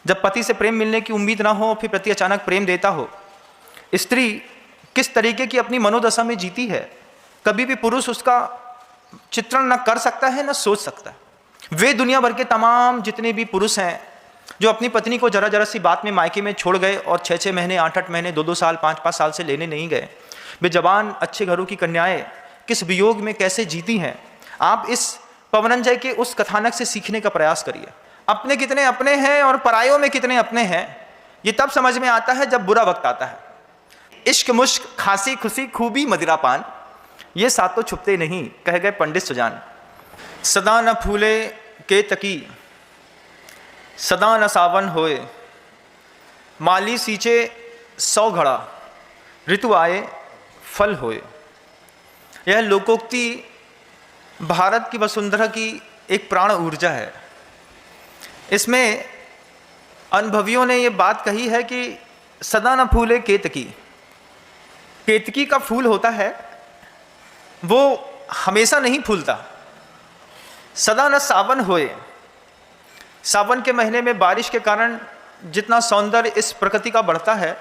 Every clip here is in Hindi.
जब पति से प्रेम मिलने की उम्मीद ना हो, फिर पति अचानक प्रेम देता हो, स्त्री किस तरीके की अपनी मनोदशा में जीती है, कभी भी पुरुष उसका चित्रण न कर सकता है न सोच सकता है। वे दुनिया भर के तमाम जितने भी पुरुष हैं जो अपनी पत्नी को जरा जरा सी बात में मायके में छोड़ गए और 6-6 महीने, 8-8 महीने, 2-2 साल, 5-5 साल से लेने नहीं गए, वे जवान अच्छे घरों की कन्याएं किस वियोग में कैसे जीती हैं, आप इस पवनंजय के उस कथानक से सीखने का प्रयास करिए। अपने कितने अपने हैं और परायों में कितने अपने हैं, ये तब समझ में आता है जब बुरा वक्त आता है। इश्क मुश्क खांसी खुशी खूबी मदिरापान, ये सात तो छुपते नहीं, कह गए पंडित सुजान। सदा न फूले केतकी सदा न सावन होए, माली सींचे 100 घड़ा, ऋतु आए फल होए। यह लोकोक्ति भारत की वसुंधरा की एक प्राण ऊर्जा है। इसमें अनुभवियों ने ये बात कही है कि सदा न फूले केतकी, केतकी का फूल होता है वो हमेशा नहीं फूलता। सदा न सावन होए, सावन के महीने में बारिश के कारण जितना सौंदर्य इस प्रकृति का बढ़ता है,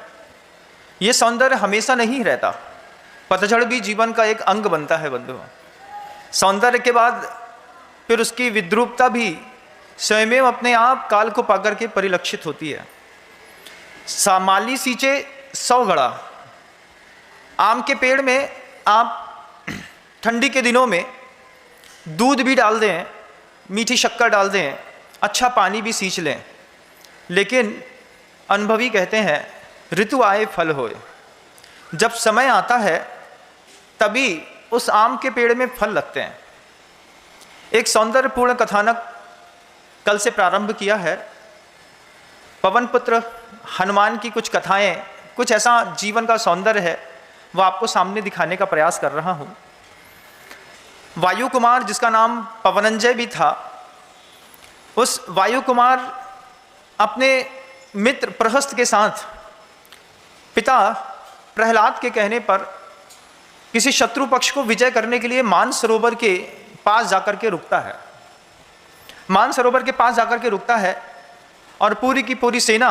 ये सौंदर्य हमेशा नहीं रहता। पतझड़ भी जीवन का एक अंग बनता है बंधुओं। सौंदर्य के बाद फिर उसकी विद्रूपता भी स्वयं अपने आप काल को पाकर के परिलक्षित होती है। माली सींचे 100 घड़ा, आम के पेड़ में आप ठंडी के दिनों में दूध भी डाल दें, मीठी शक्कर डाल दें, अच्छा पानी भी सींच लें, लेकिन अनुभवी कहते हैं ऋतु आए फल होए। जब समय आता है तभी उस आम के पेड़ में फल लगते हैं। एक सौंदर्यपूर्ण कथानक कल से प्रारंभ किया है। पवन पुत्र हनुमान की कुछ कथाएं, कुछ ऐसा जीवन का सौंदर्य है, वह आपको सामने दिखाने का प्रयास कर रहा हूँ। वायु कुमार, जिसका नाम पवनंजय भी था, उस वायु कुमार अपने मित्र प्रहस्त के साथ पिता प्रहलाद के कहने पर किसी शत्रु पक्ष को विजय करने के लिए मानसरोवर के पास जाकर के रुकता है। मानसरोवर के पास जाकर के रुकता है और पूरी की पूरी सेना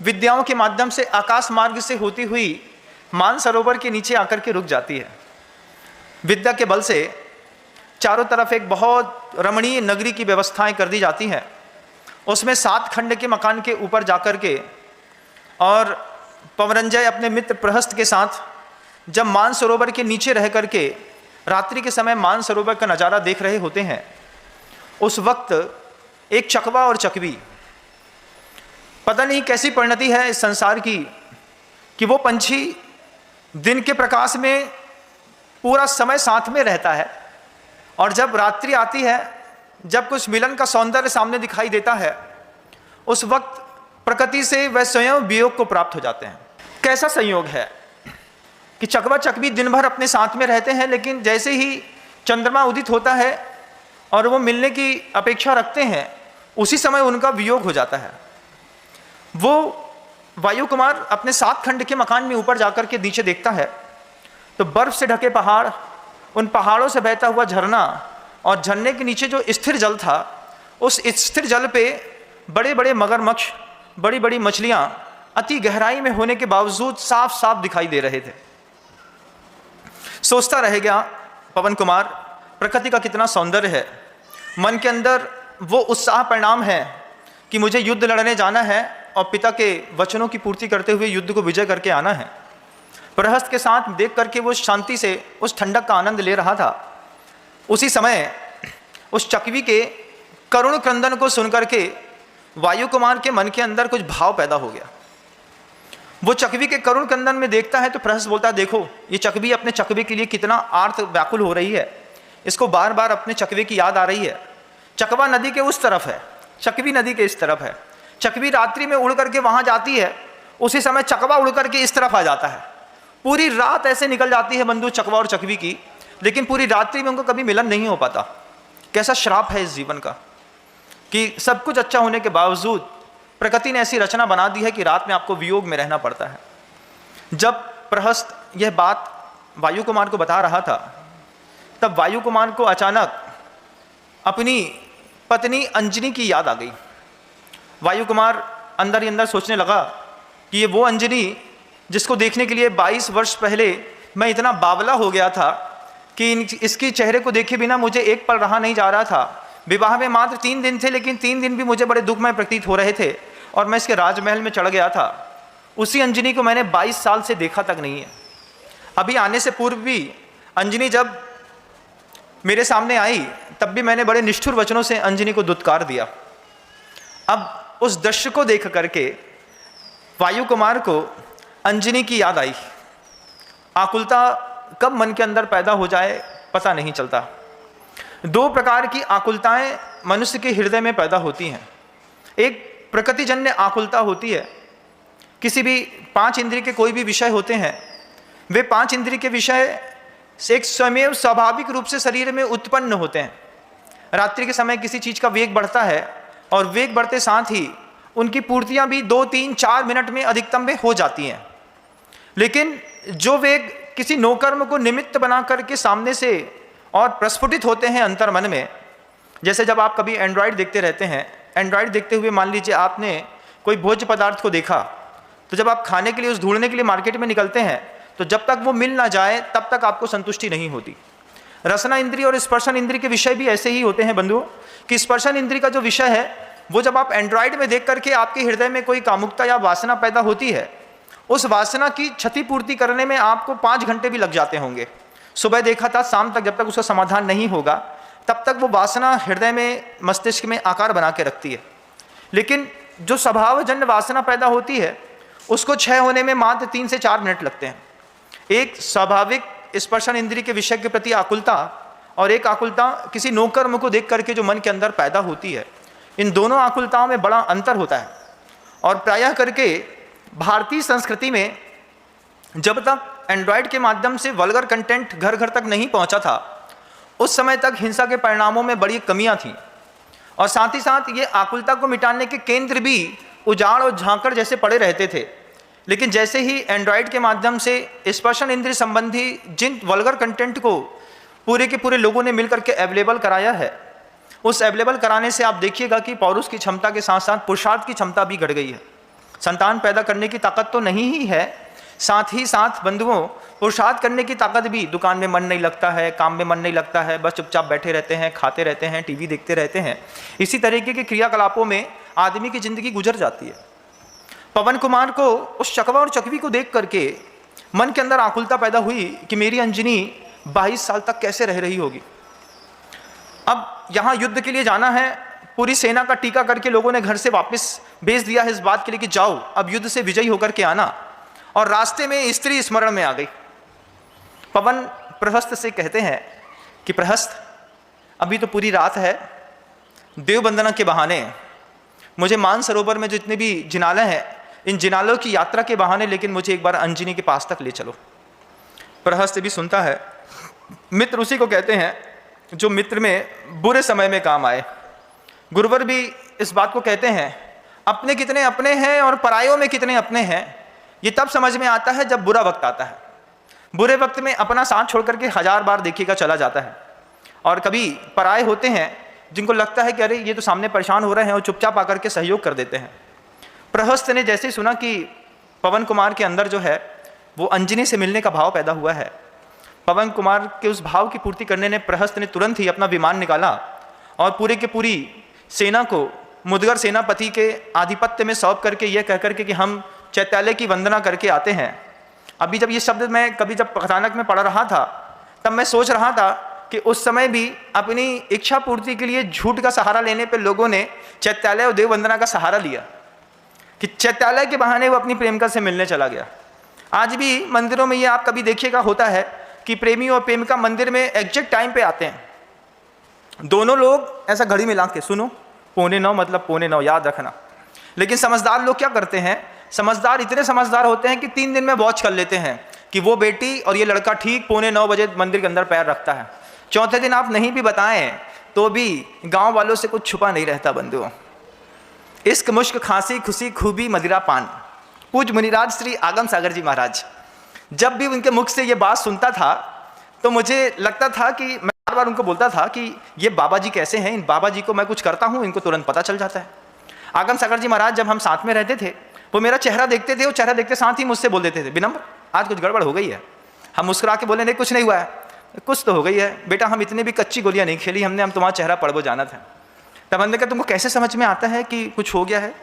विद्याओं के माध्यम से आकाश मार्ग से होती हुई मानसरोवर के नीचे आकर के रुक जाती है। विद्या के बल से चारों तरफ एक बहुत रमणीय नगरी की व्यवस्थाएं कर दी जाती हैं। उसमें 7 खंड के मकान के ऊपर जाकर के और पवनंजय अपने मित्र प्रहस्त के साथ जब मानसरोवर के नीचे रह करके रात्रि के समय मानसरोवर का नज़ारा देख रहे होते हैं, उस वक्त एक चकवा और चकवी, पता नहीं कैसी परिणति है इस संसार की कि वो पंछी दिन के प्रकाश में पूरा समय साथ में रहता है और जब रात्रि आती है, जब कुछ मिलन का सौंदर्य सामने दिखाई देता है, उस वक्त प्रकृति से वह स्वयं वियोग को प्राप्त हो जाते हैं। कैसा संयोग है कि चकवा चकवी दिन भर अपने साथ में रहते हैं, लेकिन जैसे ही चंद्रमा उदित होता है और वो मिलने की अपेक्षा रखते हैं, उसी समय उनका वियोग हो जाता है। वो वायु कुमार अपने 7 खंड के मकान में ऊपर जाकर के नीचे देखता है तो बर्फ से ढके पहाड़, उन पहाड़ों से बहता हुआ झरना और झरने के नीचे जो स्थिर जल था, उस स्थिर जल पे बड़े बड़े मगरमच्छ, बड़ी बड़ी मछलियां अति गहराई में होने के बावजूद साफ साफ दिखाई दे रहे थे। सोचता रह गया पवन कुमार, प्रकृति का कितना सौंदर्य है। मन के अंदर वो उत्साह परिणाम है कि मुझे युद्ध लड़ने जाना है और पिता के वचनों की पूर्ति करते हुए युद्ध को विजय करके आना है। प्रहस्त के साथ देख करके वो शांति से उस ठंडक का आनंद ले रहा था। उसी समय उस चकवी के करुण क्रंदन को सुनकर के वायु कुमार के मन के अंदर कुछ भाव पैदा हो गया। वो चकवी के करुण क्रंदन में देखता है तो प्रहस्त बोलता है, देखो ये चकवी अपने चकवे के लिए कितना आर्त व्याकुल हो रही है, इसको बार बार अपने चकवे की याद आ रही है। चकवा नदी के उस तरफ है, चकवी नदी के इस तरफ है। चकवी रात्रि में उड़ करके वहां जाती है, उसी समय चकवा उड़ करके इस तरफ आ जाता है। पूरी रात ऐसे निकल जाती है बंधु चकवा और चकवी की, लेकिन पूरी रात्रि में उनको कभी मिलन नहीं हो पाता। कैसा श्राप है इस जीवन का कि सब कुछ अच्छा होने के बावजूद प्रकृति ने ऐसी रचना बना दी है कि रात में आपको वियोग में रहना पड़ता है। जब प्रहस्त यह बात वायु कुमार को बता रहा था, तब वायु कुमार को अचानक अपनी पत्नी अंजनी की याद आ गई। वायु कुमार अंदर ही अंदर सोचने लगा कि ये वो अंजनी जिसको देखने के लिए 22 वर्ष पहले मैं इतना बावला हो गया था कि इसकी चेहरे को देखे बिना मुझे एक पल रहा नहीं जा रहा था। विवाह में मात्र 3 दिन थे, लेकिन 3 दिन भी मुझे बड़े दुखमय प्रतीत हो रहे थे और मैं इसके राजमहल में चढ़ गया था। उसी अंजनी को मैंने 22 साल से देखा तक नहीं है। अभी आने से पूर्व भी अंजनी जब मेरे सामने आई तब भी मैंने बड़े निष्ठुर वचनों से अंजनी को दुत्कार दिया। अब उस दृश्य को देख करके वायु कुमार को अंजनी की याद आई। आकुलता कब मन के अंदर पैदा हो जाए पता नहीं चलता। 2 प्रकार की आकुलताएं मनुष्य के हृदय में पैदा होती हैं। एक प्रकृतिजन्य आकुलता होती है। किसी भी 5 इंद्रिय के कोई भी विषय होते हैं, वे 5 इंद्रिय के विषय से एक स्वयं स्वाभाविक रूप से शरीर में उत्पन्न होते हैं। रात्रि के समय किसी चीज़ का वेग बढ़ता है और वेग बढ़ते साथ ही उनकी पूर्तियां भी 2, 3, 4 मिनट में अधिकतम में हो जाती हैं। लेकिन जो वेग किसी नौकर्म को निमित्त बना करके सामने से और प्रस्फुटित होते हैं अंतर मन में, जैसे जब आप कभी एंड्रॉयड देखते रहते हैं, एंड्रॉयड देखते हुए मान लीजिए आपने कोई भोज्य पदार्थ को देखा, तो जब आप खाने के लिए उस ढूंढने के लिए मार्केट में निकलते हैं तो जब तक वो मिल ना जाए तब तक आपको संतुष्टि नहीं होती। रसना इंद्रिय और स्पर्शन इंद्रिय के विषय भी ऐसे ही होते हैं बंधुओं, कि स्पर्शन इंद्रिय का जो विषय है वो जब आप एंड्रॉयड में देख करके आपके हृदय में कोई कामुकता या वासना पैदा होती है, उस वासना की क्षतिपूर्ति करने में आपको 5 घंटे भी लग जाते होंगे। सुबह देखा था, शाम तक जब तक उसका समाधान नहीं होगा तब तक वो वासना हृदय में, मस्तिष्क में आकार बना के रखती है। लेकिन जो स्वभावजन्य वासना पैदा होती है उसको क्षय होने में मात्र 3 से 4 मिनट लगते हैं। एक स्वाभाविक स्पर्शन इंद्रिय के विषय के प्रति आकुलता और एक आकुलता किसी नौकर्म को देख करके जो मन के अंदर पैदा होती है, इन दोनों आकुलताओं में बड़ा अंतर होता है। और प्रायः करके भारतीय संस्कृति में जब तक एंड्रॉयड के माध्यम से वल्गर कंटेंट घर घर तक नहीं पहुंचा था, उस समय तक हिंसा के परिणामों में बड़ी कमियां थीं और साथ ही साथ ये आकुलता को मिटाने के केंद्र भी उजाड़ और झांकड़ जैसे पड़े रहते थे। लेकिन जैसे ही एंड्रॉयड के माध्यम से स्पर्शन इंद्रिय संबंधी जिन वल्गर कंटेंट को पूरे के पूरे लोगों ने मिलकर के अवेलेबल कराया है, उस अवेलेबल कराने से आप देखिएगा कि पौरुष की क्षमता के साथ साथ पुरुषार्थ की क्षमता भी घट गई है। संतान पैदा करने की ताकत तो नहीं ही है, साथ ही साथ बंधुओं पुरुषार्थ करने की ताकत भी, दुकान में मन नहीं लगता है, काम में मन नहीं लगता है, बस चुपचाप बैठे रहते हैं, खाते रहते हैं, टीवी देखते रहते हैं। इसी तरीके के क्रियाकलापों में आदमी की जिंदगी गुजर जाती है। पवन कुमार को उस चकवा और चकवी को देख करके मन के अंदर आकुलता पैदा हुई कि मेरी अंजनी 22 साल तक कैसे रह रही होगी। अब यहाँ युद्ध के लिए जाना है, पूरी सेना का टीका करके लोगों ने घर से वापस भेज दिया है इस बात के लिए कि जाओ अब युद्ध से विजयी होकर के आना। और रास्ते में स्त्री स्मरण में आ गई। पवन प्रहस्त से कहते हैं कि प्रहस्त, अभी तो पूरी रात है, देव वंदना के बहाने मुझे मानसरोवर में जितने भी जिनाले हैं, इन जिनालों की यात्रा के बहाने लेकिन मुझे एक बार अंजनी के पास तक ले चलो। प्रहस्त भी सुनता है। मित्र उसी को कहते हैं जो मित्र में बुरे समय में काम आए। गुरुवर भी इस बात को कहते हैं, अपने कितने अपने हैं और परायों में कितने अपने हैं, ये तब समझ में आता है जब बुरा वक्त आता है। बुरे वक्त में अपना साथ छोड़ करके 1000 बार देखिएगा चला जाता है, और कभी पराये होते हैं जिनको लगता है कि अरे ये तो सामने परेशान हो रहे हैं और चुपचाप आकर के सहयोग कर देते हैं। प्रहस्त ने जैसे ही सुना कि पवन कुमार के अंदर जो है वो अंजनी से मिलने का भाव पैदा हुआ है, पवन कुमार के उस भाव की पूर्ति करने ने प्रहस्त ने तुरंत ही अपना विमान निकाला और पूरे के पूरी सेना को मुदगर सेनापति के आधिपत्य में सौंप करके यह कह करके कि हम चैत्यालय की वंदना करके आते हैं। अभी जब ये शब्द मैं कभी जब कथानक में पढ़ रहा था तब मैं सोच रहा था कि उस समय भी अपनी इच्छा पूर्ति के लिए झूठ का सहारा लेने पर लोगों ने चैत्यालय और देव वंदना का सहारा लिया कि चैत्यालय के बहाने वो अपनी प्रेमिका से मिलने चला गया। आज भी मंदिरों में ये आप कभी देखिएगा होता है कि प्रेमी और प्रेमिका मंदिर में एग्जैक्ट टाइम पे आते हैं, दोनों लोग ऐसा घड़ी में लाके सुनो 9:45 मतलब 9:45 याद रखना। लेकिन समझदार लोग क्या करते हैं, समझदार इतने समझदार होते हैं कि 3 दिन में वॉच कर लेते हैं कि वो बेटी और ये लड़का ठीक 9:45 बजे मंदिर के अंदर पैर रखता है। चौथे दिन आप नहीं भी बताएं तो भी गांव वालों से कुछ छुपा नहीं रहता बंधुओं। इश्क मुश्क खांसी खुशी खूबी मदिरा पान। पूज मुनिराज श्री आगम सागर जी महाराज, जब भी उनके मुख से ये बात सुनता था तो मुझे लगता था कि मैं बार बार उनको बोलता था कि ये बाबा जी कैसे हैं, इन बाबा जी को मैं कुछ करता हूँ इनको तुरंत पता चल जाता है। आगम सागर जी महाराज जब हम साथ में रहते थे, वो मेरा चेहरा देखते थे और चेहरा देखते साथ ही मुझसे बोल देते थे, विनम्र आज कुछ गड़बड़ हो गई है। हम मुस्कुरा के बोले नहीं कुछ नहीं हुआ है, कुछ तो हो गई है बेटा, हम इतनी भी कच्ची गोलियां नहीं खेली हमने, हम तुम्हारा चेहरा पढ़ वो जाना था। तब हमने कहा तुमको कैसे समझ में आता है कि कुछ हो गया है?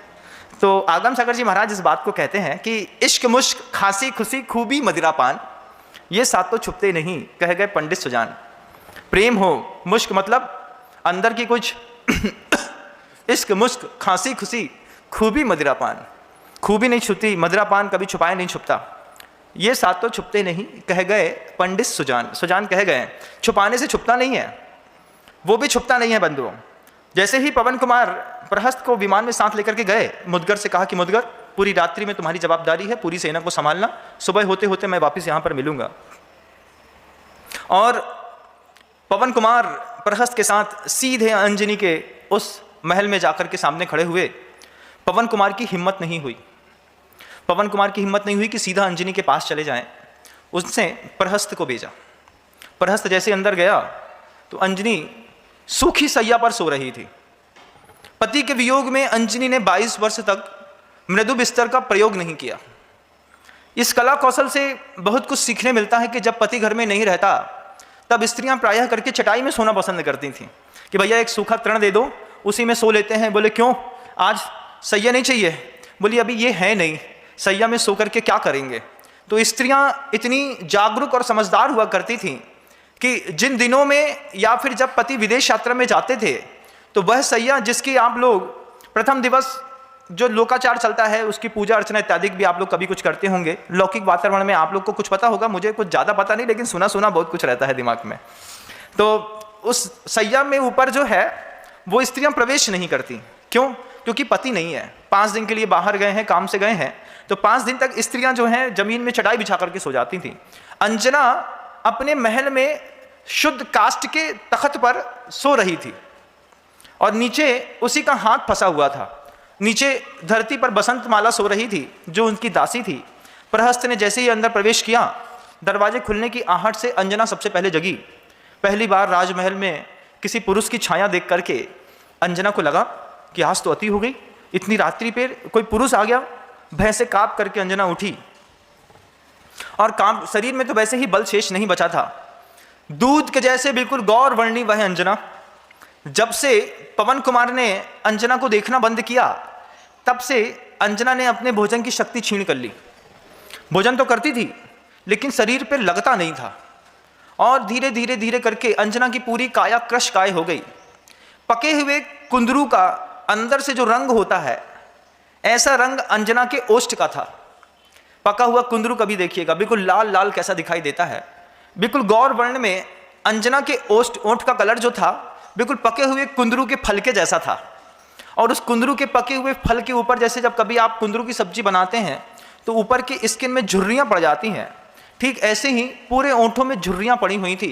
तो आगम सागर जी महाराज इस बात को कहते हैं कि इश्क मुश्क खांसी खुशी खूबी मदिरापान, ये सात तो छुपते नहीं, कह गए पंडित सुजान। प्रेम हो, मुश्क मतलब अंदर की कुछ इश्क मुश्क खांसी खुशी खूबी मदिरापान, खूबी नहीं छुपती, मदिरापान कभी छुपाए नहीं छुपता, ये सात तो छुपते नहीं, कह गए पंडित सुजान। सुजान कह गए छुपाने से छुपता नहीं है, वो भी छुपता नहीं है बंधुओं। जैसे ही पवन कुमार प्रहस्त को विमान में साथ लेकर के गए, मुदगर से कहा कि मुदगर पूरी रात्रि में तुम्हारी जवाबदारी है, पूरी सेना को संभालना, सुबह होते होते मैं वापस यहाँ पर मिलूंगा। और पवन कुमार प्रहस्त के साथ सीधे अंजनी के उस महल में जाकर के सामने खड़े हुए। पवन कुमार की हिम्मत नहीं हुई, पवन कुमार की हिम्मत नहीं हुई कि सीधा अंजनी के पास चले जाएं। उसने प्रहस्त को भेजा। प्रहस्त जैसे अंदर गया तो अंजनी सूखी सैया पर सो रही थी। पति के वियोग में अंजनी ने 22 वर्ष तक मृदु बिस्तर का प्रयोग नहीं किया। इस कला कौशल से बहुत कुछ सीखने मिलता है कि जब पति घर में नहीं रहता तब स्त्रियां प्रायः करके चटाई में सोना पसंद करती थीं कि भैया एक सूखा तृण दे दो, उसी में सो लेते हैं। बोले क्यों, आज सैया नहीं चाहिए? बोली अभी ये है नहीं, सैया में सो करके क्या करेंगे? तो स्त्रियां इतनी जागरूक और समझदार हुआ करती थीं कि जिन दिनों में या फिर जब पति विदेश यात्रा में जाते थे तो वह सैया जिसकी आप लोग प्रथम दिवस जो लोकाचार चलता है उसकी पूजा अर्चना इत्यादि भी आप लोग कभी कुछ करते होंगे। लौकिक वातावरण में आप लोग को कुछ पता होगा, मुझे कुछ ज़्यादा पता नहीं, लेकिन सुना सुना बहुत कुछ रहता है दिमाग में। तो उस सैया में ऊपर जो है वो स्त्रियां प्रवेश नहीं करती। क्यों? क्योंकि पति नहीं है, 5 दिन के लिए बाहर गए हैं, काम से गए हैं, तो 5 दिन तक स्त्रियां जो हैं जमीन में चटाई बिछा करके सो जाती थी। अंजना अपने महल में शुद्ध काष्ठ के तख्त पर सो रही थी और नीचे उसी का हाथ फंसा हुआ था। नीचे धरती पर बसंत माला सो रही थी जो उनकी दासी थी। प्रहस्त ने जैसे ही अंदर प्रवेश किया, दरवाजे खुलने की आहट से अंजना सबसे पहले जगी। पहली बार राजमहल में किसी पुरुष की छाया देख करके अंजना को लगा कि आज तो अति हो गई, इतनी रात्रि पे कोई पुरुष आ गया। भय से कांप करके अंजना उठी और कांप, शरीर में तो वैसे ही बल शेष नहीं बचा था। दूध के जैसे बिल्कुल गौर वर्णी वह अंजना। जब से पवन कुमार ने अंजना को देखना बंद किया तब से अंजना ने अपने भोजन की शक्ति छीन कर ली। भोजन तो करती थी लेकिन शरीर पर लगता नहीं था और धीरे धीरे धीरे करके अंजना की पूरी काया क्रश काय हो गई। पके हुए कुंदरू का अंदर से जो रंग होता है, ऐसा रंग अंजना के ओष्ठ का था। पका हुआ कुंदरू कभी देखिएगा बिल्कुल लाल लाल कैसा दिखाई देता है। बिल्कुल गौर वर्ण में अंजना के ओठ का कलर जो था बिल्कुल पके हुए कुंदरू के फल के जैसा था। और उस कुंदरू के पके हुए फल के ऊपर, जैसे जब कभी आप कुंदरू की सब्जी बनाते हैं तो ऊपर की स्किन में झुर्रियाँ पड़ जाती हैं, ठीक ऐसे ही पूरे ओंठों में झुर्रियाँ पड़ी हुई थी।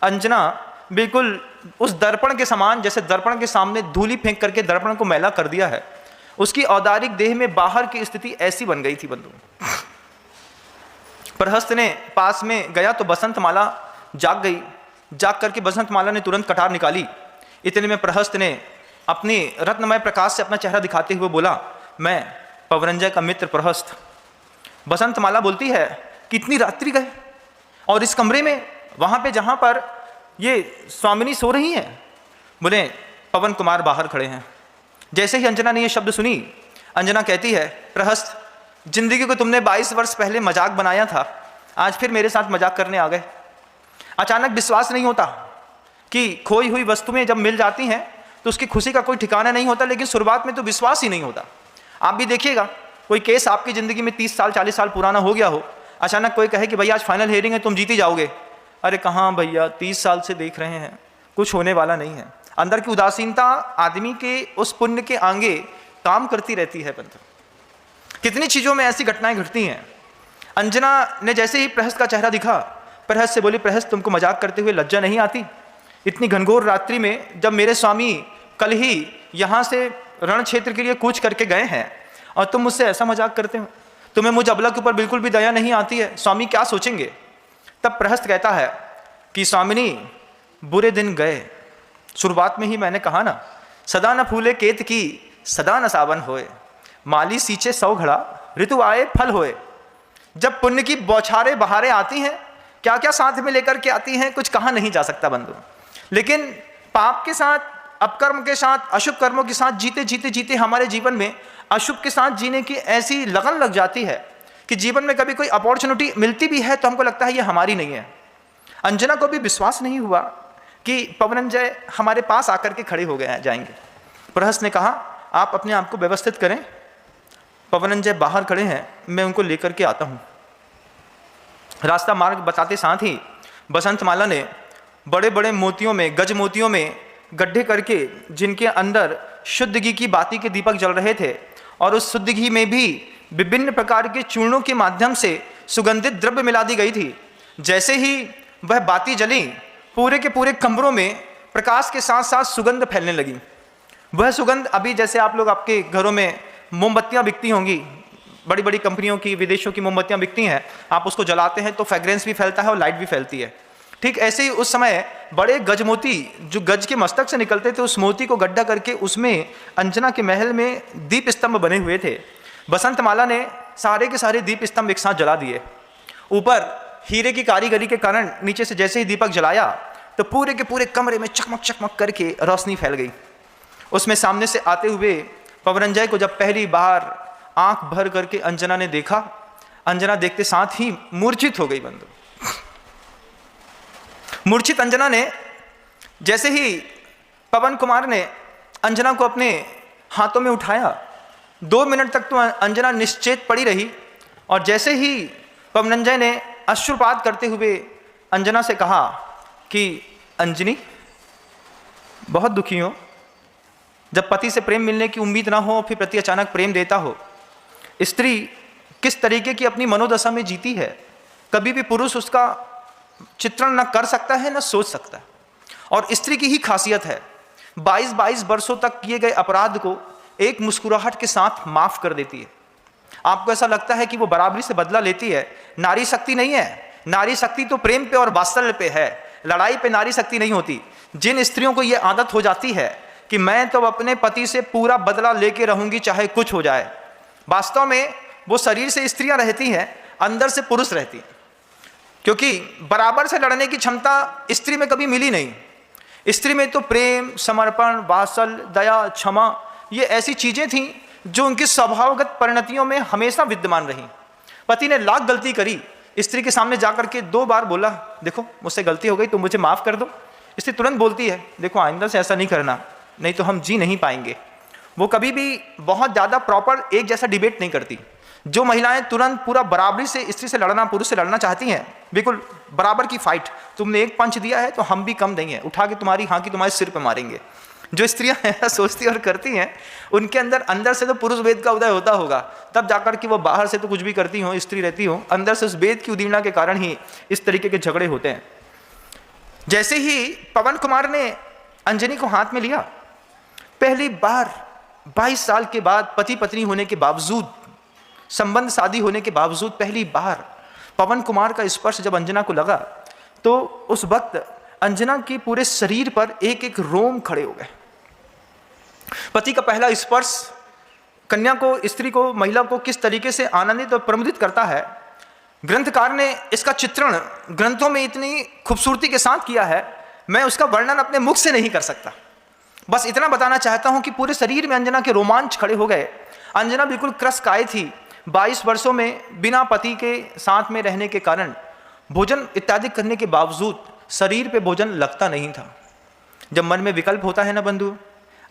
अंजना बिल्कुल उस दर्पण के समान, जैसे दर्पण के सामने धूली फेंक करके दर्पण को मैला कर दिया है, उसकी औदारिक देह में बाहर की स्थिति ऐसी बन गई थी बंधु। प्रहस्त ने पास में गया तो बसंत माला जाग गई। जाग करके बसंत माला ने तुरंत कटार निकाली। इतने में प्रहस्त ने अपनी रत्नमय प्रकाश से अपना चेहरा दिखाते हुए बोला, मैं पवरंजय का मित्र प्रहस्त। बसंत माला बोलती है कि इतनी रात्रि गए और इस कमरे में, वहां पे जहां पर ये स्वामिनी सो रही हैं? बोले पवन कुमार बाहर खड़े हैं। जैसे ही अंजना ने ये शब्द सुनी, अंजना कहती है, प्रहस्त जिंदगी को तुमने 22 वर्ष पहले मजाक बनाया था, आज फिर मेरे साथ मजाक करने आ गए। अचानक विश्वास नहीं होता कि खोई हुई वस्तुएं जब मिल जाती हैं तो उसकी खुशी का कोई ठिकाना नहीं होता, लेकिन शुरुआत में तो विश्वास ही नहीं होता। आप भी देखिएगा, कोई केस आपकी ज़िंदगी में 30 साल 40 साल पुराना हो गया हो, अचानक कोई कहे कि भैया आज फाइनल हियरिंग है, तुम जीत ही जाओगे। अरे कहाँ भैया, 30 साल से देख रहे हैं, कुछ होने वाला नहीं है। अंदर की उदासीनता आदमी के उस पुण्य के आगे काम करती रहती है। कितनी चीज़ों में ऐसी घटनाएं घटती हैं। अंजना ने जैसे ही प्रहस्त का चेहरा दिखा, प्रहस्त से बोली, प्रहस्त तुमको मजाक करते हुए लज्जा नहीं आती? इतनी घनघोर रात्रि में जब मेरे स्वामी कल ही यहाँ से रण क्षेत्र के लिए कूच करके गए हैं और तुम मुझसे ऐसा मजाक करते हो? तुम्हें मुझ अबला के ऊपर बिल्कुल भी दया नहीं आती है? स्वामी क्या सोचेंगे? तब प्रहस्त कहता है कि स्वामिनी बुरे दिन गए। शुरुआत में ही मैंने कहा ना, सदा न फूले केत की सदा न सावन होए, माली सींचे 100 घड़ा, ऋतु आए फल होए। जब पुण्य की बौछारें बहारें आती हैं, क्या क्या साथ में लेकर के आती हैं, कुछ कहा नहीं जा सकता बंधु। लेकिन पाप के साथ, अपकर्म के साथ, अशुभ कर्मों के साथ जीते जीते जीते हमारे जीवन में अशुभ के साथ जीने की ऐसी लगन लग जाती है कि जीवन में कभी कोई अपॉर्चुनिटी मिलती भी है तो हमको लगता है ये हमारी नहीं है। अंजना को भी विश्वास नहीं हुआ कि पवनंजय हमारे पास आकर के खड़े हो गए जाएंगे। प्रहस्त ने कहा, आप अपने आप को व्यवस्थित करें, पवनंजय बाहर खड़े हैं, मैं उनको लेकर के आता हूँ। रास्ता मार्ग बताते साथ ही बसंतमाला ने बड़े बड़े मोतियों में, गज मोतियों में गड्ढे करके, जिनके अंदर शुद्ध घी की बाती के दीपक जल रहे थे, और उस शुद्ध घी में भी विभिन्न प्रकार के चूर्णों के माध्यम से सुगंधित द्रव्य मिला दी गई थी। जैसे ही वह बाती जली, पूरे के पूरे कमरों में प्रकाश के साथ साथ सुगंध फैलने लगी। वह सुगंध अभी जैसे आप लोग आपके घरों में मोमबत्तियां बिकती होंगी, बड़ी बड़ी कंपनियों की, विदेशों की मोमबत्तियां बिकती हैं, आप उसको जलाते हैं तो फ्रेग्रेंस भी फैलता है और लाइट भी फैलती है। ठीक ऐसे ही उस समय बड़े गजमोती जो गज के मस्तक से निकलते थे, उस मोती को गड्ढा करके उसमें अंजना के महल में दीप स्तंभ बने हुए थे। बसंतमाला ने सारे के सारे दीप स्तंभ एक साथ जला दिए। ऊपर हीरे की कारीगरी के कारण नीचे से जैसे ही दीपक जलाया तो पूरे के पूरे कमरे में चकमक चकमक करके रोशनी फैल गई। उसमें सामने से आते हुए पवनंजय को जब पहली बार आंख भर करके अंजना ने देखा, अंजना देखते साथ ही मूर्छित हो गई बंधु। मूर्छित अंजना ने, जैसे ही पवन कुमार ने अंजना को अपने हाथों में उठाया, 2 मिनट तक तो अंजना निश्चेत पड़ी रही, और जैसे ही पवनंजय ने अश्रुपात करते हुए अंजना से कहा कि अंजनी, बहुत दुखी हो, जब पति से प्रेम मिलने की उम्मीद ना हो फिर पति अचानक प्रेम देता हो। स्त्री किस तरीके की अपनी मनोदशा में जीती है, कभी भी पुरुष उसका चित्रण न कर सकता है न सोच सकता है। और स्त्री की ही खासियत है, 22 वर्षों तक किए गए अपराध को एक मुस्कुराहट के साथ माफ कर देती है। आपको ऐसा लगता है कि वो बराबरी से बदला लेती है, नारी शक्ति नहीं है। नारी शक्ति तो प्रेम पे और वात्सल्य पे है, लड़ाई पे नारी शक्ति नहीं होती। जिन स्त्रियों को ये आदत हो जाती है कि मैं तो अपने पति से पूरा बदला लेके रहूंगी चाहे कुछ हो जाए, वास्तव में वो शरीर से स्त्रियां रहती हैं, अंदर से पुरुष रहती हैं। क्योंकि बराबर से लड़ने की क्षमता स्त्री में कभी मिली नहीं। स्त्री में तो प्रेम, समर्पण, वात्सल्य, दया, क्षमा, ये ऐसी चीजें थीं जो उनकी स्वभावगत परिणतियों में हमेशा विद्यमान रही। पति ने लाख गलती करी, स्त्री के सामने जाकर के 2 बार बोला, देखो मुझसे गलती हो गई, तुम मुझे माफ कर दो। स्त्री तुरंत बोलती है, देखो आइंदा से ऐसा नहीं करना, नहीं तो हम जी नहीं पाएंगे। वो कभी भी बहुत ज़्यादा प्रॉपर एक जैसा डिबेट नहीं करती। जो महिलाएं तुरंत पूरा बराबरी से स्त्री से लड़ना, पुरुष से लड़ना चाहती हैं, बिल्कुल बराबर की फाइट, तुमने एक पंच दिया है तो हम भी कम नहीं है, उठा के तुम्हारी हाँ की तुम्हारे सिर पे मारेंगे। जो स्त्रियां ऐसा सोचती और करती हैं, उनके अंदर से तो पुरुष वेद का उदय होता होगा, तब जाकर कि वो बाहर से तो कुछ भी करती हो, स्त्री रहती हो, अंदर से उस वेद की उदीर्णा के कारण ही इस तरीके के झगड़े होते हैं। जैसे ही पवन कुमार ने अंजनी को हाथ में लिया, पहली बार 22 साल के बाद पति पत्नी होने के बावजूद, संबंध शादी होने के बावजूद पहली बार पवन कुमार का स्पर्श जब अंजना को लगा तो उस वक्त अंजना के पूरे शरीर पर एक एक रोम खड़े हो गए। पति का पहला स्पर्श कन्या को, स्त्री को, महिला को किस तरीके से आनंदित और प्रमुदित करता है, ग्रंथकार ने इसका चित्रण ग्रंथों में इतनी खूबसूरती के साथ किया है, मैं उसका वर्णन अपने मुख से नहीं कर सकता। बस इतना बताना चाहता हूं कि पूरे शरीर में अंजना के रोमांच खड़े हो गए। अंजना बिल्कुल क्रसकाय थी। 22 वर्षों में बिना पति के साथ में रहने के कारण भोजन इत्यादि करने के बावजूद शरीर पे भोजन लगता नहीं था। जब मन में विकल्प होता है ना बंधु,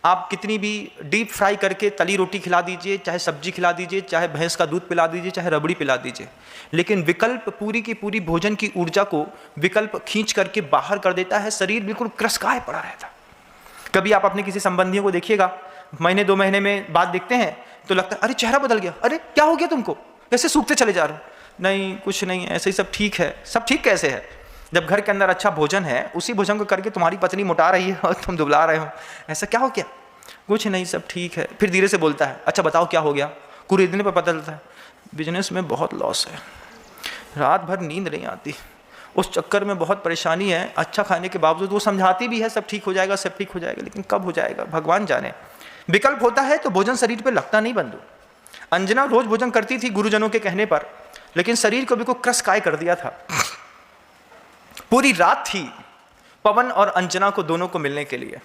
आप कितनी भी डीप फ्राई करके तली रोटी खिला दीजिए, चाहे सब्जी खिला दीजिए, चाहे भैंस का दूध पिला दीजिए, चाहे रबड़ी पिला दीजिए, लेकिन विकल्प पूरी की पूरी भोजन की ऊर्जा को विकल्प खींच करके बाहर कर देता है। शरीर बिल्कुल क्रसकाय पड़ा रहता। कभी आप अपने किसी संबंधियों को देखिएगा, महीने 2 महीने में बाद देखते हैं तो लगता है अरे चेहरा बदल गया, अरे क्या हो गया तुमको, कैसे सूखते चले जा रहे हो। नहीं कुछ नहीं, ऐसे ही सब ठीक है। सब ठीक कैसे है जब घर के अंदर अच्छा भोजन है, उसी भोजन को करके तुम्हारी पत्नी मोटा रही है और तुम दुबला रहे हो। ऐसा क्या हो गया? कुछ नहीं, सब ठीक है। फिर धीरे से बोलता है अच्छा बताओ क्या हो गया। कुरेदने पर पता चलता है बिजनेस में बहुत लॉस है, रात भर नींद नहीं आती, उस चक्कर में बहुत परेशानी है। अच्छा खाने के बावजूद वो समझाती भी है सब ठीक हो जाएगा, सब ठीक हो जाएगा, लेकिन कब हो जाएगा भगवान जाने। विकल्प होता है तो भोजन शरीर पे लगता नहीं बंधु। अंजना रोज भोजन करती थी गुरुजनों के कहने पर, लेकिन शरीर को बिल्कुल क्रस काय कर दिया था। पूरी रात थी पवन और अंजना को दोनों को मिलने के लिए।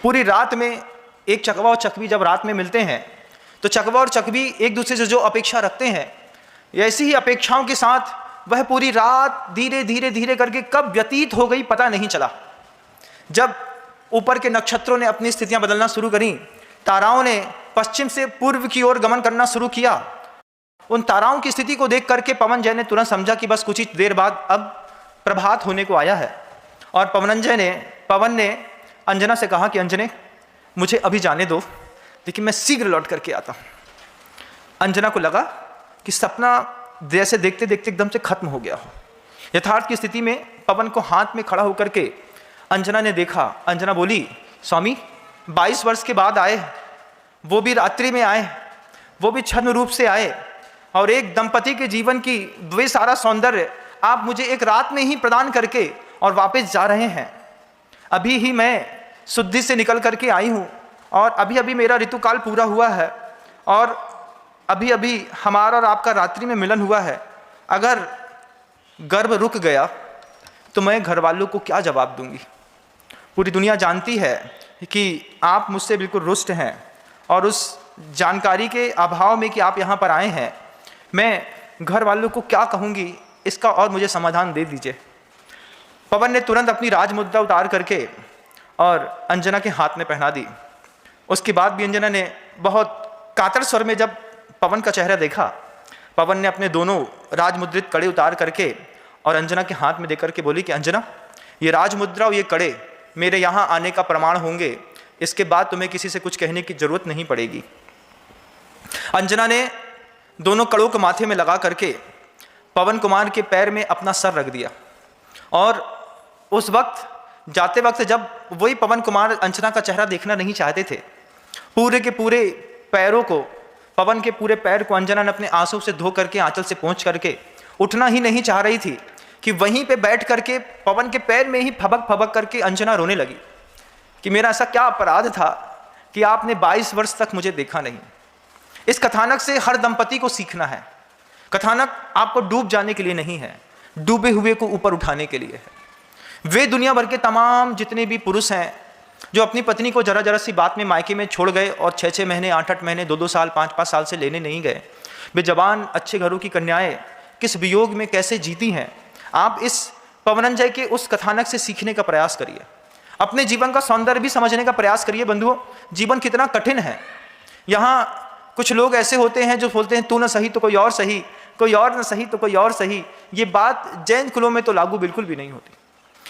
पूरी रात में एक चकवा और चकवी जब रात में मिलते हैं तो चकवा और चकवी एक दूसरे से जो अपेक्षा रखते हैं, ऐसी ही अपेक्षाओं के साथ वह पूरी रात धीरे धीरे धीरे करके कब व्यतीत हो गई पता नहीं चला। जब ऊपर के नक्षत्रों ने अपनी स्थितियां बदलना शुरू करी, ताराओं ने पश्चिम से पूर्व की ओर गमन करना शुरू किया, उन ताराओं की स्थिति को देख करके पवन जय ने तुरंत समझा कि बस कुछ ही देर बाद अब प्रभात होने को आया है। और पवन ने अंजना से कहा कि अंजने, मुझे अभी जाने दो, लेकिन मैं शीघ्र लौट करके आता हूँ। अंजना को लगा कि सपना जैसे देखते देखते एकदम से खत्म हो गया हो। यथार्थ की स्थिति में पवन को हाथ में खड़ा होकर के अंजना ने देखा। अंजना बोली, स्वामी 22 वर्ष के बाद आए, वो भी रात्रि में आए, वो भी छद्म रूप से आए, और एक दंपति के जीवन की वे सारा सौंदर्य आप मुझे एक रात में ही प्रदान करके और वापस जा रहे हैं। अभी ही मैं शुद्धि से निकल करके आई हूँ और अभी अभी मेरा ऋतुकाल पूरा हुआ है और अभी अभी हमारा और आपका रात्रि में मिलन हुआ है। अगर गर्भ रुक गया तो मैं घर वालों को क्या जवाब दूंगी? पूरी दुनिया जानती है कि आप मुझसे बिल्कुल रुष्ट हैं और उस जानकारी के अभाव में कि आप यहाँ पर आए हैं, मैं घर वालों को क्या कहूँगी, इसका और मुझे समाधान दे दीजिए। पवन ने तुरंत अपनी राजमुद्रा उतार करके और अंजना के हाथ में पहना दी। उसके बाद भी अंजना ने बहुत कातर स्वर में जब पवन का चेहरा देखा, पवन ने अपने दोनों राजमुद्रित कड़े उतार करके और अंजना के हाथ में देकर के बोली कि अंजना, ये राजमुद्रा और ये कड़े मेरे यहाँ आने का प्रमाण होंगे, इसके बाद तुम्हें किसी से कुछ कहने की जरूरत नहीं पड़ेगी। अंजना ने दोनों कड़ों को माथे में लगा करके पवन कुमार के पैर में अपना सर रख दिया और उस वक्त जाते वक्त जब वही पवन कुमार अंजना का चेहरा देखना नहीं चाहते थे, पूरे के पूरे पैरों को, पवन के पूरे पैर को अंजना ने अपने आंसू से धो करके आंचल से पोंछ करके उठना ही नहीं चाह रही थी कि वहीं पे बैठ करके पवन के पैर में ही फबक फबक करके अंजना रोने लगी कि मेरा ऐसा क्या अपराध था कि आपने 22 वर्ष तक मुझे देखा नहीं। इस कथानक से हर दंपति को सीखना है। कथानक आपको डूब जाने के लिए नहीं है, डूबे हुए को ऊपर उठाने के लिए है। वे दुनिया भर के तमाम जितने भी पुरुष हैं जो अपनी पत्नी को जरा जरा सी बात में मायके में छोड़ गए और 6-6 महीने, 8-8 महीने, 2-2 साल, 5-5 साल से लेने नहीं गए, वे जवान अच्छे घरों की कन्याएं किस वियोग में कैसे जीती हैं, आप इस पवनंजय के उस कथानक से सीखने का प्रयास करिए। अपने जीवन का सौंदर्य भी समझने का प्रयास करिए। बंधुओं, जीवन कितना कठिन है। यहाँ कुछ लोग ऐसे होते हैं जो बोलते हैं तू न सही तो कोई और सही, कोई और न सही तो कोई और सही। ये बात जैन कुलों में तो लागू बिल्कुल भी नहीं होती।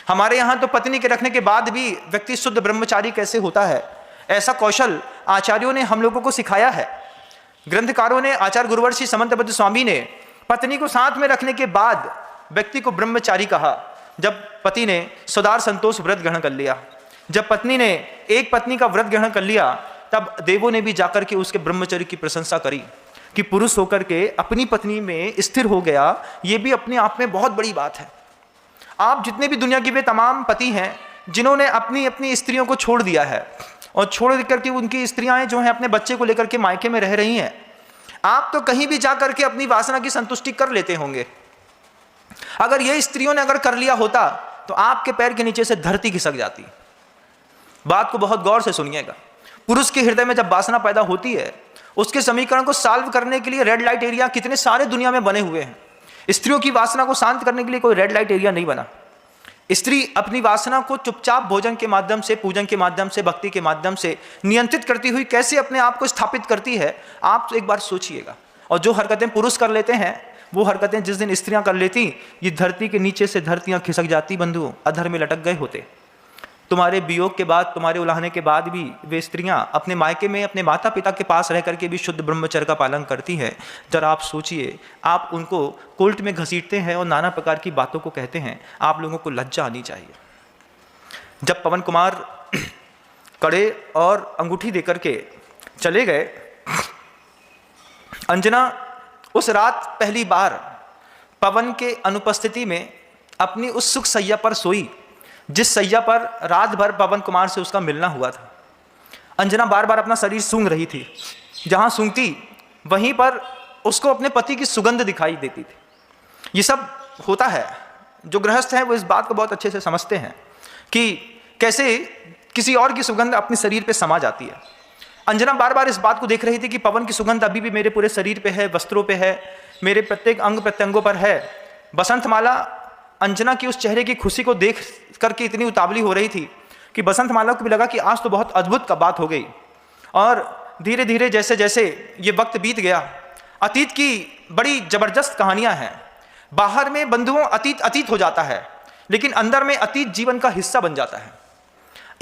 हमारे यहाँ तो पत्नी के रखने के बाद भी व्यक्ति शुद्ध ब्रह्मचारी कैसे होता है, ऐसा कौशल आचार्यों ने हम लोगों को सिखाया है। ग्रंथकारों ने, आचार्य गुरुवर्षि समंतबद्ध स्वामी ने पत्नी को साथ में रखने के बाद व्यक्ति को ब्रह्मचारी कहा। जब पति ने सदार संतोष व्रत ग्रहण कर लिया, जब पत्नी ने एक पत्नी का व्रत ग्रहण कर लिया, तब देवों ने भी जाकर के उसके ब्रह्मचर्य की प्रशंसा करी कि पुरुष होकर के अपनी पत्नी में स्थिर हो गया। ये भी अपने आप में बहुत बड़ी बात है। आप जितने भी दुनिया के वे तमाम पति हैं जिन्होंने अपनी अपनी स्त्रियों को छोड़ दिया है और छोड़ करके उनकी स्त्रियां जो हैं अपने बच्चे को लेकर के मायके में रह रही हैं, आप तो कहीं भी जा करके अपनी वासना की संतुष्टि कर लेते होंगे। अगर ये स्त्रियों ने अगर कर लिया होता तो आपके पैर के नीचे से धरती खिसक जाती। बात को बहुत गौर से सुनिएगा। पुरुष के हृदय में जब वासना पैदा होती है, उसके समीकरण को सॉल्व करने के लिए रेड लाइट एरिया कितने सारे दुनिया में बने हुए हैं। स्त्रियों की वासना को शांत करने के लिए कोई रेड लाइट एरिया नहीं बना। स्त्री अपनी वासना को चुपचाप भोजन के माध्यम से, पूजन के माध्यम से, भक्ति के माध्यम से नियंत्रित करती हुई कैसे अपने आप को स्थापित करती है, आप तो एक बार सोचिएगा। और जो हरकतें पुरुष कर लेते हैं, वो हरकतें जिस दिन स्त्रियां कर लेती, ये धरती के नीचे से धरतियां खिसक जाती। बंधुओं, अधर में लटक गए होते। तुम्हारे वियोग के बाद, तुम्हारे उलाहने के बाद भी वे स्त्रियां अपने मायके में अपने माता पिता के पास रह करके भी शुद्ध ब्रह्मचर्य का पालन करती हैं। जरा आप सोचिए, आप उनको कोर्ट में घसीटते हैं और नाना प्रकार की बातों को कहते हैं। आप लोगों को लज्जा आनी चाहिए। जब पवन कुमार कड़े और अंगूठी देकर के चले गए, अंजना उस रात पहली बार पवन के अनुपस्थिति में अपनी उस सुख सैया पर सोई जिस सैया पर रात भर पवन कुमार से उसका मिलना हुआ था। अंजना बार बार अपना शरीर सूंघ रही थी। जहाँ सूंघती वहीं पर उसको अपने पति की सुगंध दिखाई देती थी। ये सब होता है, जो गृहस्थ हैं वो इस बात को बहुत अच्छे से समझते हैं कि कैसे किसी और की सुगंध अपने शरीर पे समा जाती है। अंजना बार बार इस बात को देख रही थी कि पवन की सुगंध अभी भी मेरे पूरे शरीर पे है, वस्त्रों पे है, मेरे प्रत्येक अंग प्रत्यंगों पर है। बसंतमाला अंजना की उस चेहरे की खुशी को देख करके इतनी उतावली हो रही थी कि बसंतमाला को भी लगा कि आज तो बहुत अद्भुत का बात हो गई। और धीरे धीरे जैसे जैसे ये वक्त बीत गया, अतीत की बड़ी जबरदस्त कहानियां हैं। बाहर में बंधुओं अतीत अतीत हो जाता है, लेकिन अंदर में अतीत जीवन का हिस्सा बन जाता है।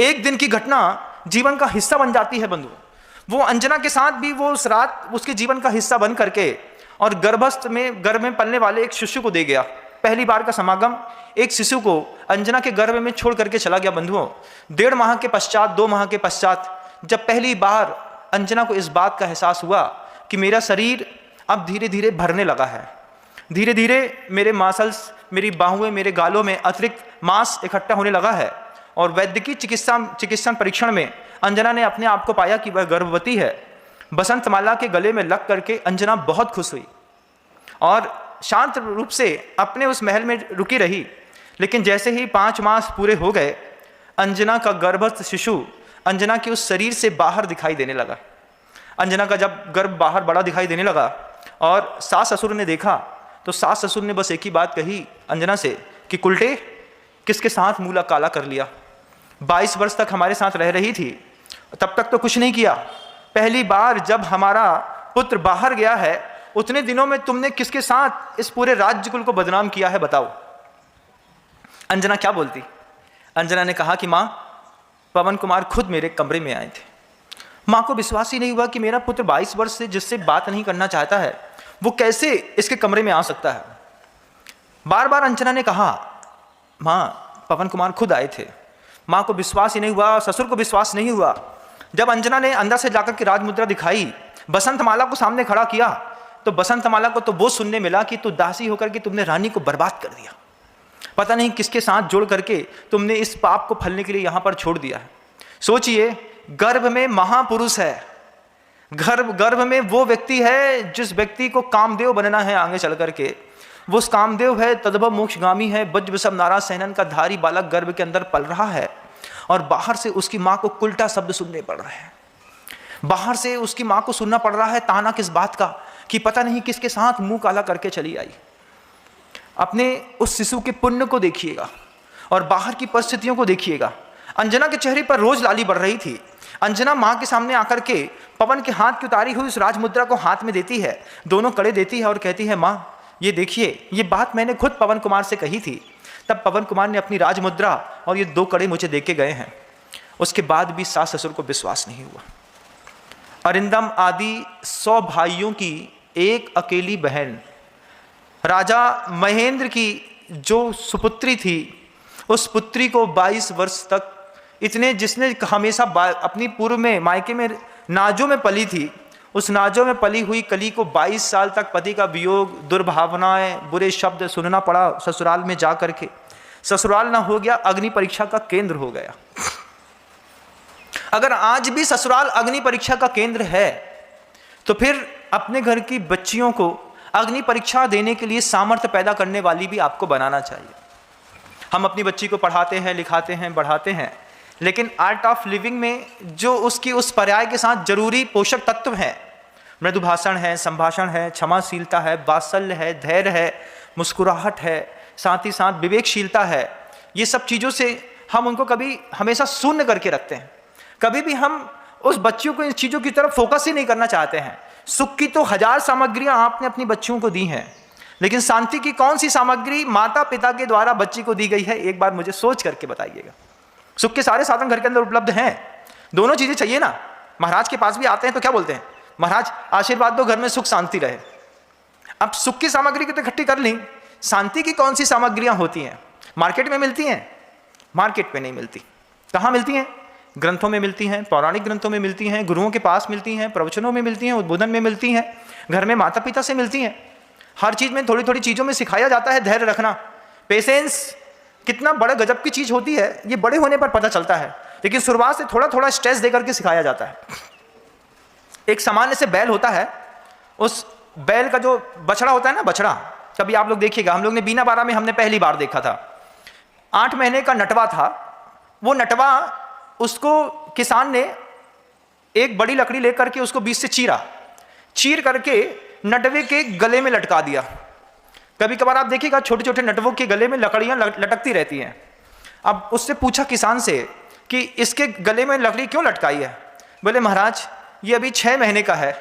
एक दिन की घटना जीवन का हिस्सा बन जाती है बंधुओं। वो अंजना के साथ भी वो उस रात उसके जीवन का हिस्सा बन करके और गर्भ में पलने वाले एक शिशु को दे गया। पहली बार का समागम एक शिशु को अंजना के गर्भ में छोड़ करके चला गया बंधुओं। 1.5 माह के पश्चात, 2 माह के पश्चात जब पहली बार अंजना को इस बात का एहसास हुआ कि मेरा शरीर अब धीरे धीरे भरने लगा है, धीरे धीरे मेरे मासल्स, मेरी बाहुएं, मेरे गालों में अतिरिक्त मांस इकट्ठा होने लगा है। और वैद्यकीय चिकित्सा परीक्षण में अंजना ने अपने आप को पाया कि वह गर्भवती है। बसंतमाला के गले में लग करके अंजना बहुत खुश हुई और शांत रूप से अपने उस महल में रुकी रही। लेकिन जैसे ही 5 मास पूरे हो गए, अंजना का गर्भस्थ शिशु अंजना के उस शरीर से बाहर दिखाई देने लगा। अंजना का जब गर्भ बाहर बड़ा दिखाई देने लगा और सास ससुर ने देखा, तो सास ससुर ने बस एक ही बात कही अंजना से कि कुलटे, किसके साथ मूला काला कर लिया? 22 वर्ष तक हमारे साथ रह रही थी, तब तक तो कुछ नहीं किया। पहली बार जब हमारा पुत्र बाहर गया है, उतने दिनों में तुमने किसके साथ इस पूरे राज्य कुल को बदनाम किया है, बताओ। अंजना क्या बोलती? अंजना ने कहा कि माँ, पवन कुमार खुद मेरे कमरे में आए थे। माँ को विश्वास ही नहीं हुआ कि मेरा पुत्र 22 वर्ष से जिससे बात नहीं करना चाहता है, वो कैसे इसके कमरे में आ सकता है। बार बार अंजना ने कहा, माँ, पवन कुमार खुद आए थे। माँ को विश्वास ही नहीं हुआ, ससुर को विश्वास नहीं हुआ। जब अंजना ने अंदर से जाकर के राजमुद्रा दिखाई, बसंतमाला को सामने खड़ा किया, तो बसंतमाला को तो वो सुनने मिला कि तू दासी होकर के तुमने रानी को बर्बाद कर दिया। पता नहीं किसके साथ जोड़ करके तुमने इस पाप को फलने के लिए यहाँ पर छोड़ दिया है। सोचिए, गर्भ में महापुरुष है, गर्भ में वो व्यक्ति है जिस व्यक्ति को कामदेव बनना है आगे चल करके। वो उस कामदेव है, तदभ मोक्षगामी है, बज विषम नारा सहनन का धारी बालक गर्भ के अंदर पल रहा है। और बाहर से उसकी माँ को उल्टा शब्द सुनने पड़ रहे हैं। बाहर से उसकी माँ को सुनना पड़ रहा है ताना किस बात का, कि पता नहीं किसके साथ मुंह काला करके चली आई। अपने उस शिशु के पुण्य को देखिएगा और बाहर की परिस्थितियों को देखिएगा। अंजना के चेहरे पर रोज लाली बढ़ रही थी। अंजना माँ के सामने आकर के पवन के हाथ की उतारी हुई उस राजमुद्रा को हाथ में देती है, दोनों कड़े देती है और कहती है, माँ ये देखिए, ये बात मैंने खुद पवन कुमार से कही थी। तब पवन कुमार ने अपनी राजमुद्रा और ये 2 कड़े मुझे देके गए हैं। उसके बाद भी सास ससुर को विश्वास नहीं हुआ। अरिंदम आदि 100 भाइयों की एक अकेली बहन, राजा महेंद्र की जो सुपुत्री थी, उस पुत्री को 22 वर्ष तक जिसने हमेशा अपनी पूर्व में मायके में नाजों में पली थी, उस नाजों में पली हुई कली को 22 साल तक पति का वियोग, दुर्भावनाएं, बुरे शब्द सुनना पड़ा। ससुराल में जा करके ससुराल ना हो गया, अग्नि परीक्षा का केंद्र हो गया। अगर आज भी ससुराल अग्नि परीक्षा का केंद्र है, तो फिर अपने घर की बच्चियों को अग्नि परीक्षा देने के लिए सामर्थ्य पैदा करने वाली भी आपको बनाना चाहिए। हम अपनी बच्ची को पढ़ाते हैं, लिखाते हैं, बढ़ाते हैं, लेकिन आर्ट ऑफ लिविंग में जो उसकी उस पर्याय के साथ जरूरी पोषक तत्व हैं, मृदु भाषण है, संभाषण है, क्षमाशीलता है, वात्सल्य है, धैर्य है, मुस्कुराहट है, साथ ही साथ विवेकशीलता है, ये सब चीज़ों से हम उनको कभी हमेशा शून्य करके रखते हैं। कभी भी हम उस बच्चियों को इन चीज़ों की तरफ फोकस ही नहीं करना चाहते हैं। सुख की तो 1000 सामग्रियां आपने अपनी बच्चियों को दी हैं, लेकिन शांति की कौन सी सामग्री माता पिता के द्वारा बच्ची को दी गई है, एक बार मुझे सोच करके बताइएगा। सुख के सारे साधन घर के अंदर उपलब्ध हैं, दोनों चीजें चाहिए ना। महाराज के पास भी आते हैं तो क्या बोलते हैं, महाराज आशीर्वाद दो, घर में सुख शांति रहे। अब सुख की सामग्री की तो इकट्ठी कर ली, शांति की कौन सी सामग्रियां होती हैं? मार्केट में मिलती हैं? मार्केट में नहीं मिलती। कहाँ मिलती हैं? ग्रंथों में मिलती हैं, पौराणिक ग्रंथों में मिलती हैं, गुरुओं के पास मिलती हैं, प्रवचनों में मिलती हैं, उद्बोधन में मिलती हैं, घर में माता पिता से मिलती हैं। हर चीज़ में थोड़ी थोड़ी चीज़ों में सिखाया जाता है धैर्य रखना, पेशेंस। कितना बड़ा गजब की चीज़ होती है, ये बड़े होने पर पता चलता है। लेकिन शुरुआत से थोड़ा थोड़ा स्ट्रेस देकर के सिखाया जाता है। एक सामान्य से बैल होता है, उस बैल का जो बछड़ा होता है ना, बछड़ा, कभी आप लोग देखिएगा, हम लोग ने बीना बारा में हमने पहली बार देखा था, 8 महीने का नटवा था। वो नटवा, उसको किसान ने एक बड़ी लकड़ी लेकर के उसको बीच से चीर करके नटवे के गले में लटका दिया। कभी कभार आप देखिएगा छोटे छोटे नटवों के गले में लकड़ियां लटकती रहती हैं। अब उससे पूछा किसान से कि इसके गले में लकड़ी क्यों लटकाई है? बोले महाराज ये अभी 6 महीने का है,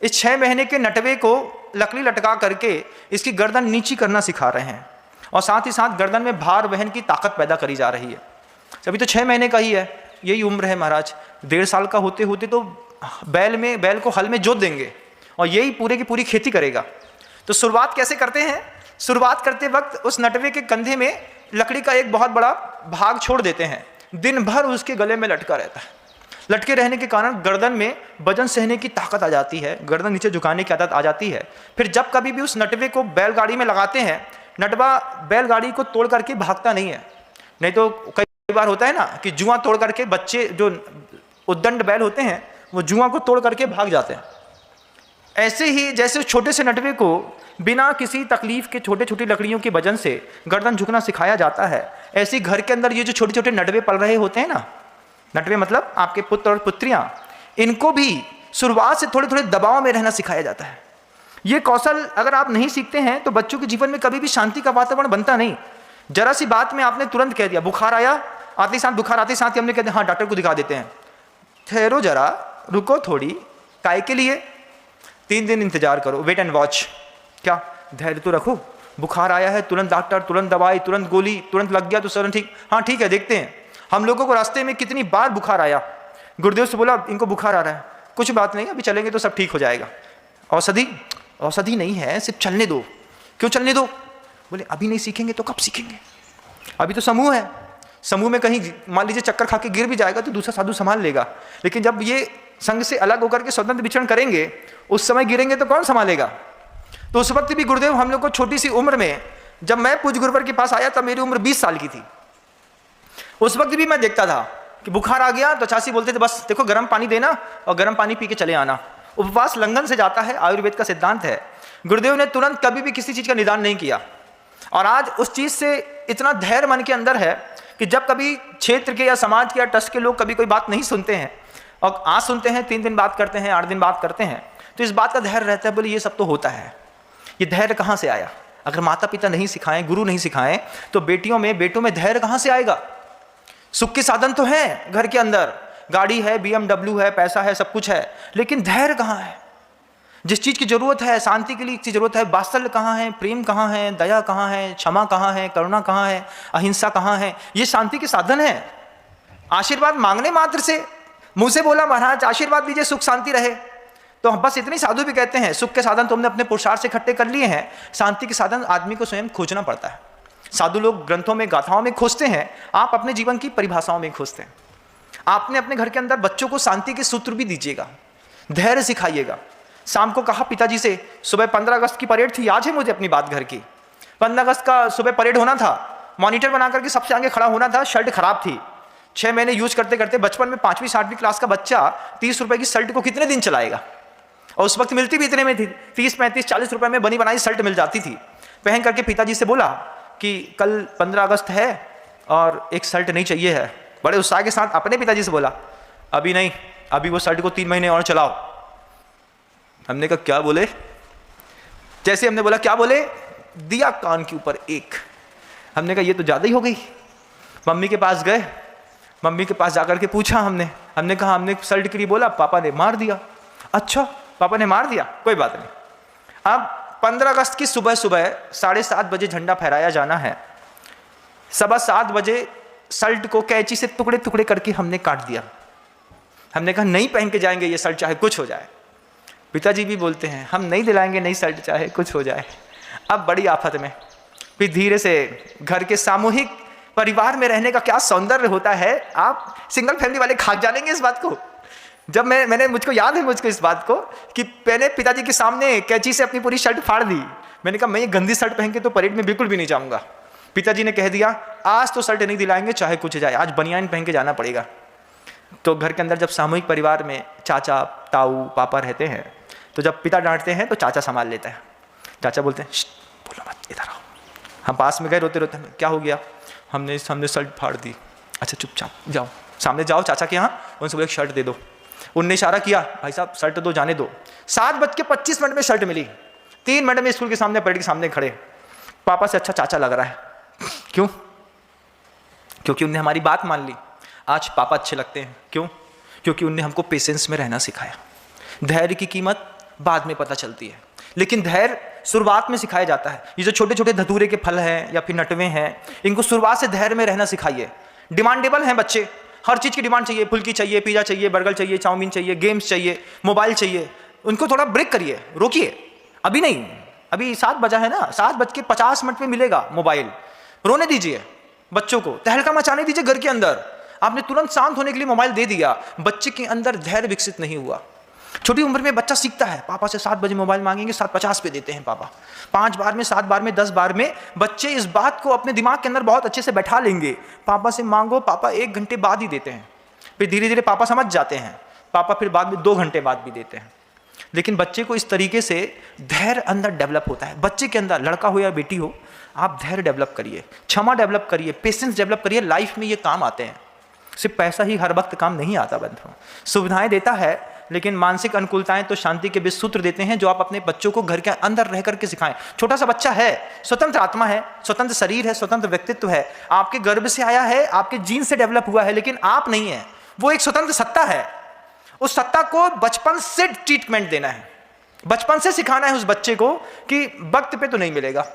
इस 6 महीने के नटवे को लकड़ी लटका करके इसकी गर्दन नीची करना सिखा रहे हैं और साथ ही साथ गर्दन में भार वहन की ताकत पैदा करी जा रही है। अभी तो 6 महीने का ही है, यही उम्र है महाराज, 1.5 साल का होते होते तो बैल को हल में जोत देंगे और यही पूरे की पूरी खेती करेगा। तो शुरुआत कैसे करते हैं? शुरुआत करते वक्त उस नटवे के कंधे में लकड़ी का एक बहुत बड़ा भाग छोड़ देते हैं, दिन भर उसके गले में लटका रहता है। लटके रहने के कारण गर्दन में वजन सहने की ताकत आ जाती है, गर्दन नीचे झुकाने की आदत आ जाती है। फिर जब कभी भी उस नटवे को बैलगाड़ी में लगाते हैं, नटवा बैलगाड़ी को तोड़ करके भागता नहीं है। नहीं तो कई बार होता है ना कि जुआ तोड़ करके बच्चे जो उद्दंड बैल होते हैं वो जुआ को तोड़ करके भाग जाते हैं। ऐसे ही जैसे छोटे से नटवे को बिना किसी तकलीफ के छोटे छोटी लकड़ियों के वजन से गर्दन झुकना सिखाया जाता है, ऐसे ही घर के अंदर ये जो छोटे छोटे नटवे पल रहे होते हैं ना, नटवे मतलब आपके पुत्र और पुत्रियां, इनको भी शुरुआत से थोड़े थोड़े दबाव में रहना सिखाया जाता है। ये कौशल अगर आप नहीं सीखते हैं तो बच्चों के जीवन में कभी भी शांति का वातावरण बनता नहीं। जरा सी बात में आपने तुरंत कह दिया, बुखार आया, बुखार आते साथ ही हमने कह दिया हाँ डॉक्टर को दिखा देते हैं। ठहरो जरा, रुको थोड़ी, काय के लिए? 3 दिन इंतजार करो, वेट एंड वॉच। क्या धैर्य तो रखो, बुखार आया है, तुरंत डॉक्टर, तुरंत दवाई, तुरंत गोली, तुरंत लग गया तो सर ठीक, हाँ ठीक है देखते हैं। हम लोगों को रास्ते में कितनी बार बुखार आया, गुरुदेव से बोला इनको बुखार आ रहा है, कुछ बात नहीं अभी चलेंगे तो सब ठीक हो जाएगा। औषधि नहीं है, सिर्फ चलने दो। क्यों चलने दो? बोले अभी नहीं सीखेंगे तो कब सीखेंगे? अभी तो समूह है, समूह में कहीं मान लीजिए चक्कर खा के गिर भी जाएगा तो दूसरा साधु संभाल लेगा, लेकिन जब ये संघ से अलग होकर के स्वतंत्र विचरण करेंगे उस समय गिरेंगे तो कौन संभालेगा? तो उस वक्त भी गुरुदेव हम लोग को छोटी सी उम्र में, जब मैं पूज्य गुरुवर के पास आया तब मेरी उम्र 20 साल की थी, उस वक्त भी मैं देखता था कि बुखार आ गया तो चाची बोलते थे बस देखो गर्म पानी देना और गर्म पानी पी के चले आना। उपवास लंघन से जाता है, आयुर्वेद का सिद्धांत है। गुरुदेव ने तुरंत कभी भी किसी चीज का निदान नहीं किया और आज उस चीज से इतना धैर्य मन के अंदर है कि जब कभी क्षेत्र के या समाज के या ट्रस्ट के लोग कभी कोई बात नहीं सुनते हैं और आज सुनते हैं, 3 दिन बात करते हैं, 8 दिन बात करते हैं, तो इस बात का धैर्य रहता है, बोले ये सब तो होता है। ये धैर्य कहाँ से आया? अगर माता पिता नहीं सिखाएं, गुरु नहीं सिखाएं तो बेटों में धैर्य कहाँ से आएगा? सुख के साधन तो हैं घर के अंदर, गाड़ी है, BMW है, पैसा है, सब कुछ है, लेकिन धैर्य कहाँ है? जिस चीज की जरूरत है शांति के लिए की जरूरत है, वात्सल्य कहाँ है, प्रेम कहाँ है, दया कहाँ है, क्षमा कहाँ है, करुणा कहाँ है, अहिंसा कहाँ है? ये शांति के साधन है। आशीर्वाद मांगने मात्र से, मुंह से बोला महाराज आशीर्वाद दीजिए सुख शांति रहे, तो बस इतनी साधु भी कहते हैं सुख के साधन तुमने अपने पुरुषार्थ से इकट्ठे कर लिए हैं, शांति के साधन आदमी को स्वयं खोजना पड़ता है। साधु लोग ग्रंथों में, गाथाओं में खोजते हैं, आप अपने जीवन की परिभाषाओं में खोजते हैं। आपने अपने घर के अंदर बच्चों को शांति के सूत्र भी दीजिएगा, धैर्य सिखाइएगा। शाम को कहा पिताजी से, सुबह 15 अगस्त की परेड थी, आज है मुझे अपनी बात घर की, 15 अगस्त का सुबह परेड होना था, मॉनिटर बना करके सबसे आगे खड़ा होना था, शर्ट खराब थी, 6 महीने यूज करते करते, बचपन में 5वीं 7वीं क्लास का बच्चा 30 रुपए की शर्ट को कितने दिन चलाएगा? और उस वक्त मिलती भी इतने में थी, 30, 35, 40 रुपए में बनी बनाई शर्ट मिल जाती थी। पहन करके पिताजी से बोला कि कल 15 अगस्त है और एक शर्ट नहीं चाहिए है। बड़े उत्साह के साथ अपने पिताजी से बोला अभी नहीं, अभी वो शर्ट को 3 महीने और चलाओ। हमने कहा क्या बोले? जैसे हमने बोला क्या बोले, दिया कान के ऊपर एक। हमने कहा ये तो ज्यादा ही हो गई। मम्मी के पास गए, मम्मी के पास जाकर के पूछा हमने कहा हमने शर्ट के लिए बोला, पापा ने मार दिया। अच्छा पापा ने मार दिया, कोई बात नहीं। अब 15 अगस्त की सुबह 7:30 बजे झंडा फहराया जाना है। 7:15 बजे शर्ट को कैंची से टुकड़े टुकड़े करके हमने काट दिया। हमने कहा नहीं पहन के जाएंगे ये शर्ट चाहे कुछ हो जाए। पिताजी भी बोलते हैं हम नहीं दिलाएंगे नई शर्ट चाहे कुछ हो जाए। अब बड़ी आफत में, फिर धीरे से घर के सामूहिक परिवार में रहने का क्या सौंदर्य होता है, आप सिंगल फैमिली वाले खाक जानेंगे इस बात को। जब मैंने मुझको याद है मुझको इस बात को कि मैंने पिताजी के सामने कैंची से अपनी पूरी शर्ट फाड़ दी। मैंने कहा मैं ये गंदी शर्ट पहन के तो परेड में बिल्कुल भी नहीं जाऊंगा। पिताजी ने कह दिया आज तो शर्ट नहीं दिलाएंगे चाहे कुछ जाए, आज बनियान पहन के जाना पड़ेगा। तो घर के अंदर जब सामूहिक परिवार में चाचा, ताऊ, पापा रहते हैं, तो जब पिता डांटते हैं तो चाचा संभाल लेता है। चाचा बोलते हैं, बोलो मत, इधर आओ। हम पास में गए रोते रोते, क्या हो गया? हमने शर्ट फाड़ दी। अच्छा चुपचाप जाओ, सामने जाओ चाचा के यहाँ, उनसे बोले शर्ट दे दो। उनने इशारा किया, भाई साहब शर्ट दो, जाने दो। 7:25 में शर्ट मिली। 3 मिनट में स्कूल के सामने, पेड़ के सामने खड़े। पापा से अच्छा चाचा लग रहा है। क्यों? क्योंकि उनने हमारी बात मान ली। आज पापा अच्छे लगते हैं। क्यों? क्योंकि उनने हमको पेशेंस में रहना सिखाया। धैर्य की कीमत बाद में पता चलती है, लेकिन धैर्य शुरुआत में सिखाया जाता है। ये जो छोटे छोटे धतूरे के फल हैं या फिर नटवे हैं, इनको शुरुआत से धैर्य में रहना सिखाइए। डिमांडेबल हैं बच्चे, हर चीज़ की डिमांड चाहिए, फुल्की चाहिए, पिज़्ज़ा चाहिए, बर्गर चाहिए, चाउमीन चाहिए, गेम्स चाहिए, मोबाइल चाहिए। उनको थोड़ा ब्रेक करिए, रोकिए। अभी नहीं, अभी 7 बजा है ना, 7:50 में मिलेगा मोबाइल। रोने दीजिए बच्चों को, तहलका मचाने दीजिए घर के अंदर। आपने तुरंत शांत होने के लिए मोबाइल दे दिया, बच्चे के अंदर धैर्य विकसित नहीं हुआ। छोटी उम्र में बच्चा सीखता है, पापा से 7 बजे मोबाइल मांगेंगे, 7:50 पे देते हैं पापा। 5 बार में, 7 बार में, 10 बार में बच्चे इस बात को अपने दिमाग के अंदर बहुत अच्छे से बैठा लेंगे। पापा से मांगो, पापा 1 घंटे बाद ही देते हैं। फिर धीरे धीरे पापा समझ जाते हैं, पापा फिर बाद में 2 घंटे बाद भी देते हैं। लेकिन बच्चे को इस तरीके से धैर्य अंदर डेवलप होता है। बच्चे के अंदर, लड़का हो या बेटी हो, आप धैर्य डेवलप करिए, क्षमा डेवलप करिए, पेशेंस डेवलप करिए। लाइफ में ये काम आते हैं। सिर्फ पैसा ही हर वक्त काम नहीं आता बंधुओं। सुविधाएं देता है, लेकिन मानसिक अनुकूलताएं तो शांति के बीच सूत्र देते हैं, जो आप अपने बच्चों को घर के अंदर रह करके सिखाएं। छोटा सा बच्चा है, स्वतंत्र आत्मा है, स्वतंत्र शरीर है, स्वतंत्र व्यक्तित्व है, आपके गर्भ से आया है, आपके जीन से डेवलप हुआ है, लेकिन आप नहीं है। वो एक स्वतंत्र सत्ता है। उस सत्ता को बचपन से ट्रीटमेंट देना है, बचपन से सिखाना है उस बच्चे को कि वक्त पे तो नहीं मिलेगा।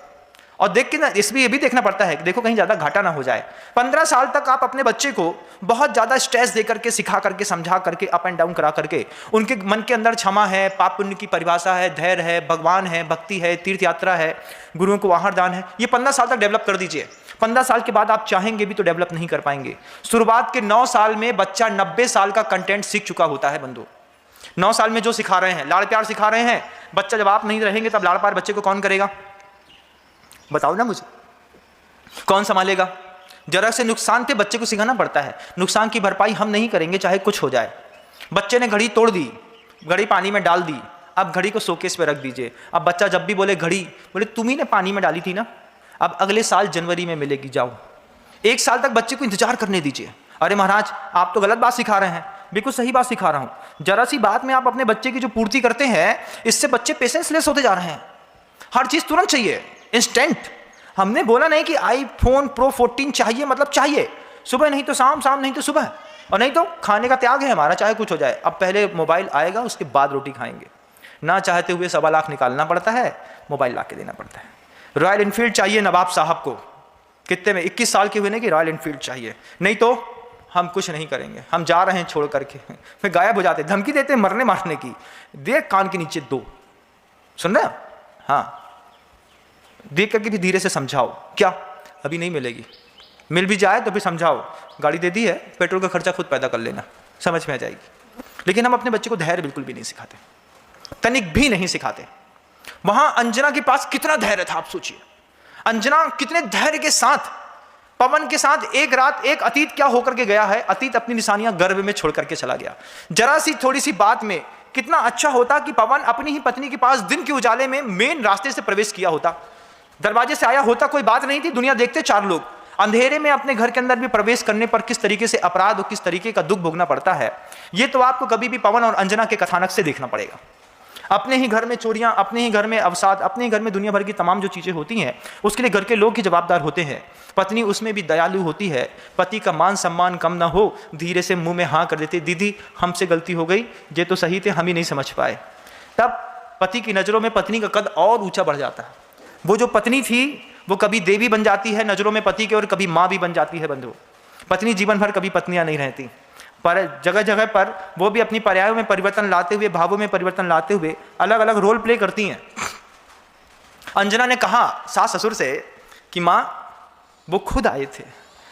और देख के ना, इसमें ये भी देखना पड़ता है कि देखो कहीं ज़्यादा घाटा ना हो जाए। 15 साल तक आप अपने बच्चे को बहुत ज़्यादा स्ट्रेस दे करके, सिखा करके, समझा करके, अप एंड डाउन करा करके, उनके मन के अंदर क्षमा है, पाप पुण्य की परिभाषा है, धैर्य है, भगवान है, भक्ति है, तीर्थ यात्रा है, गुरुओं को आहार दान है, ये 15 साल तक डेवलप कर दीजिए। 15 साल के बाद आप चाहेंगे भी तो डेवलप नहीं कर पाएंगे। शुरुआत के 9 साल में बच्चा 90 साल का कंटेंट सीख चुका होता है बंधु। 9 साल में जो सिखा रहे हैं, लाड़ प्यार सिखा रहे हैं, बच्चा जब आप नहीं रहेंगे तब लाड़ प्यार बच्चे को कौन करेगा? बताओ ना मुझे, कौन संभालेगा? जरा से नुकसान पे बच्चे को सिखाना पड़ता है। नुकसान की भरपाई हम नहीं करेंगे चाहे कुछ हो जाए। बच्चे ने घड़ी तोड़ दी, घड़ी पानी में डाल दी, अब घड़ी को शोकेस पे रख दीजिए। अब बच्चा जब भी बोले घड़ी, बोले तुम ही ने पानी में डाली थी ना, अब अगले साल जनवरी में मिलेगी, जाओ। 1 साल तक बच्चे को इंतजार करने दीजिए। अरे महाराज आप तो गलत बात सिखा रहे हैं। बिल्कुल सही बात सिखा रहा हूं। जरा सी बात में आप अपने बच्चे की जो पूर्ति करते हैं, इससे बच्चे पेशेंसलेस होते जा रहे हैं। हर चीज तुरंत चाहिए, इंस्टेंट। हमने बोला नहीं कि iPhone Pro 14 चाहिए, मतलब चाहिए, सुबह नहीं तो शाम, शाम नहीं तो सुबह, और नहीं तो खाने का त्याग है हमारा, चाहे कुछ हो जाए। अब पहले मोबाइल आएगा, उसके बाद रोटी खाएंगे। ना चाहते हुए 1.25 लाख निकालना पड़ता है, मोबाइल ला के देना पड़ता है। रॉयल इनफील्ड चाहिए नवाब साहब को, कितने में 21 साल के हुए नहीं कि रॉयल इनफील्ड चाहिए, नहीं तो हम कुछ नहीं करेंगे, हम जा रहे हैं छोड़ करके। फिर गायब हो जाते, धमकी देते मरने मारने की। देख कान के नीचे 2, सुन रहे हैं? हाँ, देख करके भी धीरे से समझाओ, क्या अभी नहीं मिलेगी, मिल भी जाए तो फिर समझाओ, गाड़ी दे दी है, पेट्रोल का खर्चा खुद पैदा कर लेना, समझ में आ जाएगी। लेकिन हम अपने बच्चे को धैर्य बिल्कुल भी नहीं सिखाते, तनिक भी नहीं सिखाते। वहां अंजना के पास कितना धैर्य था, आप सोचिए। अंजना कितने धैर्य के साथ पवन के साथ एक रात, एक अतीत क्या होकर के गया है, अतीत अपनी निशानियां गर्भ में छोड़ करके चला गया। जरा सी थोड़ी सी बात में कितना अच्छा होता कि पवन अपनी ही पत्नी के पास दिन के उजाले में मेन रास्ते से प्रवेश किया होता, दरवाजे से आया होता, कोई बात नहीं थी, दुनिया देखते 4 लोग। अंधेरे में अपने घर के अंदर भी प्रवेश करने पर किस तरीके से अपराध और किस तरीके का दुख भोगना पड़ता है, ये तो आपको कभी भी पवन और अंजना के कथानक से देखना पड़ेगा। अपने ही घर में चोरियां, अपने ही घर में अवसाद, अपने ही घर में दुनिया भर की तमाम जो चीजें होती हैं, उसके लिए घर के लोग ही जवाबदार होते हैं। पत्नी उसमें भी दयालु होती है, पति का मान सम्मान कम ना हो, धीरे से मुंह में हाँ कर देती, दीदी हमसे गलती हो गई, ये तो सही थे, हम ही नहीं समझ पाए। तब पति की नजरों में पत्नी का कद और ऊंचा बढ़ जाता है। वो जो पत्नी थी वो कभी देवी बन जाती है नजरों में पति के, और कभी माँ भी बन जाती है बंधु। पत्नी जीवन भर कभी पत्नियां नहीं रहती, पर जगह जगह पर वो भी अपनी पर्यायों में परिवर्तन लाते हुए, भावों में परिवर्तन लाते हुए अलग अलग रोल प्ले करती हैं। अंजना ने कहा सास ससुर से कि माँ वो खुद आए थे,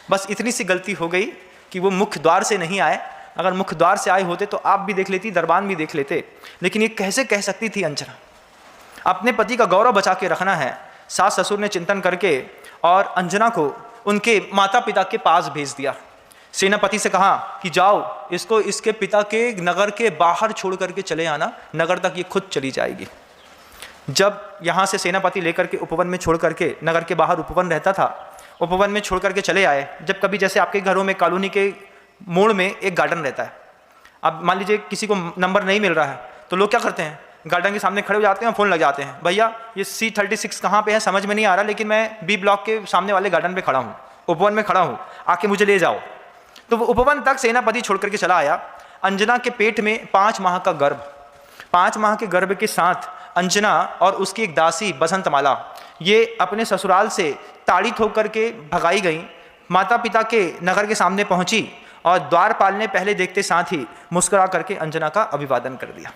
बस इतनी सी गलती हो गई कि वो मुख्य द्वार से नहीं आए, अगर मुख्य द्वार से आए होते तो आप भी देख लेती, दरबान भी देख लेते। लेकिन ये कैसे कह सकती थी अंजना, अपने पति का गौरव बचा के रखना है। सास ससुर ने चिंतन करके और अंजना को उनके माता पिता के पास भेज दिया। सेनापति से कहा कि जाओ इसको इसके पिता के नगर के बाहर छोड़ करके चले आना, नगर तक ये खुद चली जाएगी। जब यहाँ से सेनापति लेकर के उपवन में छोड़ करके, नगर के बाहर उपवन रहता था, उपवन में छोड़ करके चले आए। जब कभी जैसे आपके घरों में कॉलोनी के मोड़ में एक गार्डन रहता है, अब मान लीजिए किसी को नंबर नहीं मिल रहा है तो लोग क्या करते हैं, गार्डन के सामने खड़े हो जाते हैं, फ़ोन लग जाते हैं, भैया ये C36 कहाँ पे है समझ में नहीं आ रहा, लेकिन मैं B ब्लॉक के सामने वाले गार्डन पे खड़ा हूँ, उपवन में खड़ा हूँ, आके मुझे ले जाओ। तो वो उपवन तक सेनापति छोड़ करके चला आया। अंजना के पेट में 5 माह का गर्भ, 5 माह के गर्भ के साथ अंजना और उसकी एक दासी बसंतमाला ये अपने ससुराल से ताड़ित होकर के भगाई गई। माता पिता के नगर के सामने पहुंची और द्वारपाल ने पहले देखते साथ ही मुस्कुरा करके अंजना का अभिवादन कर दिया।